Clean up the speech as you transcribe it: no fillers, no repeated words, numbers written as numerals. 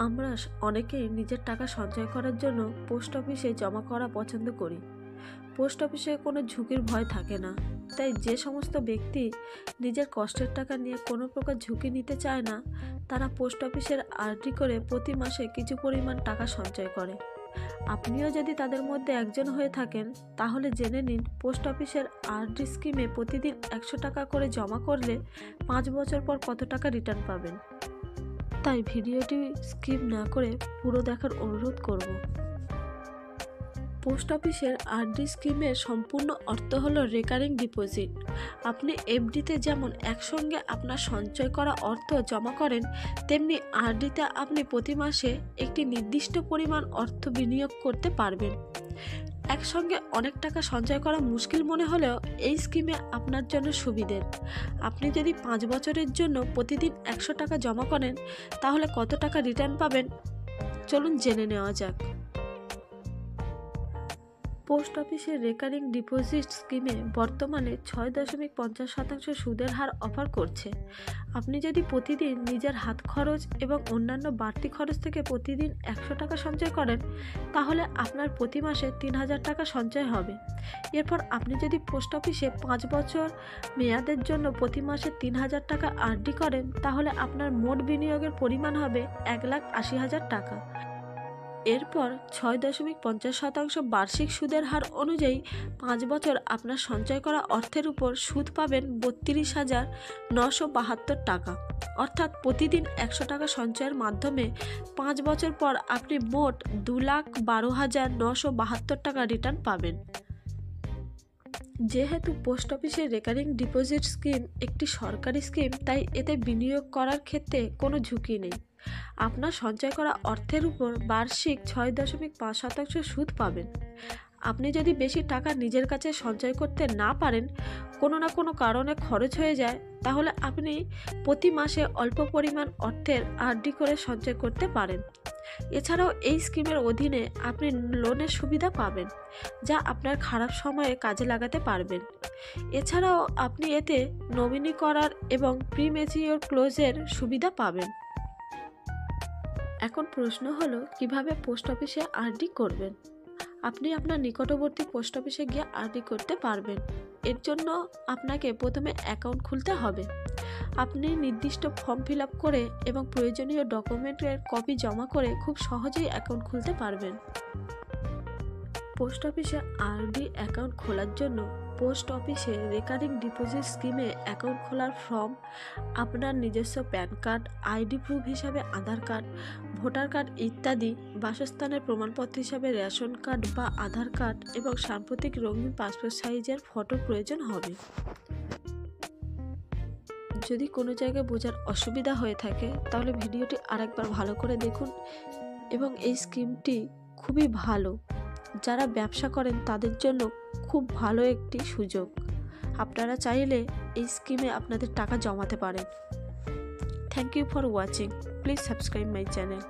আমরা অনেকেই নিজের টাকা সঞ্চয় করার জন্য পোস্ট অফিসে জমা করা পছন্দ করি। পোস্ট অফিসে কোনো ঝুঁকির ভয় থাকে না। তাই যে সমস্ত ব্যক্তি নিজের কষ্টের টাকা নিয়ে কোনো প্রকার ঝুঁকি নিতে চায় না, তারা পোস্ট অফিসের আরডি করে প্রতি মাসে কিছু পরিমাণ টাকা সঞ্চয় করে। আপনিও যদি তাদের মধ্যে একজন হয়ে থাকেন, তাহলে জেনে নিন পোস্ট অফিসের আরডি স্কিমে প্রতিদিন 100 টাকা করে জমা করলে 5 বছর পর কত টাকা রিটার্ন পাবেন। তাই ভিডিওটি স্কিপ না করে পুরো দেখার অনুরোধ করব। পোস্ট অফিসের আরডি স্কিমের সম্পূর্ণ অর্থ হলো রেকারিং ডিপোজিট। আপনি এফডিতে যেমন একসঙ্গে আপনার সঞ্চয় করা অর্থ জমা করেন, তেমনি আরডিতে আপনি প্রতি মাসে একটি নির্দিষ্ট পরিমাণ অর্থ বিনিয়োগ করতে পারবেন। একসঙ্গে অনেক টাকা সঞ্চয় করা মুশকিল মনে হলেও এই স্কিমে আপনার জন্য সুবিধের। আপনি যদি 5 বছরের জন্য প্রতিদিন 100 টাকা জমা করেন, তাহলে কত টাকা রিটার্ন পাবেন চলুন জেনে নেওয়া যাক। পোস্ট অফিসের রেকারিং ডিপোজিট স্কিমে বর্তমানে 6.50% সুদের হার অফার করছে। আপনি যদি প্রতিদিন নিজের হাত খরচ এবং অন্যান্য বাড়তি খরচ থেকে প্রতিদিন 100 টাকা সঞ্চয় করেন, তাহলে আপনার প্রতি মাসে 3000 টাকা সঞ্চয় হবে। এরপর আপনি যদি পোস্ট অফিসে 5 বছর মেয়াদের জন্য প্রতি মাসে 3000 টাকা আরডি করেন, তাহলে আপনার মোট বিনিয়োগের পরিমাণ হবে 1,80,000 টাকা। এরপর 6.50% বার্ষিক সুদের হার অনুযায়ী 5 বছর আপনার সঞ্চয় করা অর্থের উপর সুদ পাবেন 32,972 টাকা। অর্থাৎ প্রতিদিন 100 টাকা সঞ্চয়ের মাধ্যমে 5 বছর পর আপনি মোট 2,12,972 টাকা রিটার্ন পাবেন। যেহেতু পোস্ট অফিসের রেকারিং ডিপোজিট স্কিম একটি সরকারি স্কিম, তাই এতে বিনিয়োগ করার ক্ষেত্রে কোনো ঝুঁকি নেই। আপনার সঞ্চয় করা অর্থের উপর বার্ষিক 6.5% সুদ পাবেন। আপনি যদি বেশি টাকা নিজের কাছে সঞ্চয় করতে না পারেন, কোনো না কোনো কারণে খরচ হয়ে যায়, তাহলে আপনি প্রতি মাসে অল্প পরিমাণ অর্থের আরডি করে সঞ্চয় করতে পারেন। এছাড়াও এই স্কিমের অধীনে আপনি লোনের সুবিধা পাবেন, যা আপনার খারাপ সময়ে কাজে লাগাতে পারবেন। এছাড়াও আপনি এতে নমিনি করার এবং প্রিমেচিওর ক্লোজের সুবিধা পাবেন। এখন প্রশ্ন হলো, কিভাবে পোস্ট অফিসে আরডি করবেন। আপনি আপনার নিকটবর্তী পোস্ট অফিসে গিয়ে আরডি করতে পারবেন। এর জন্য আপনাকে প্রথমে অ্যাকাউন্ট খুলতে হবে। আপনি নির্দিষ্ট ফর্ম ফিল আপ করে এবং প্রয়োজনীয় ডকুমেন্টের কপি জমা করে খুব সহজেই অ্যাকাউন্ট খুলতে পারবেন। পোস্ট অফিসে আরডি অ্যাকাউন্ট খোলার জন্য পোস্ট অফিসে রেকারিং ডিপোজিট স্কিমে অ্যাকাউন্ট খোলার ফর্ম, আপনার নিজস্ব প্যান কার্ড, আইডি প্রুফ হিসাবে আধার কার্ড, ভোটার কার্ড ইত্যাদি, বাসস্থানের প্রমাণপত্র হিসাবে রেশন কার্ড বা আধার কার্ড এবং সাম্প্রতিক রঙিন পাসপোর্ট সাইজের ফটো প্রয়োজন হবে। যদি কোনো জায়গায় বোঝার অসুবিধা হয়ে থাকে, তাহলে ভিডিওটি আরেকবার ভালো করে দেখুন। এবং এই স্কিমটি খুবই ভালো। যারা ব্যবসা করেন তাদের জন্য খুব ভালো একটি সুযোগ। আপনারা চাইলে এই স্কিমে আপনাদের টাকা জমাতে পারেন। Thank you for watching. Please subscribe my channel.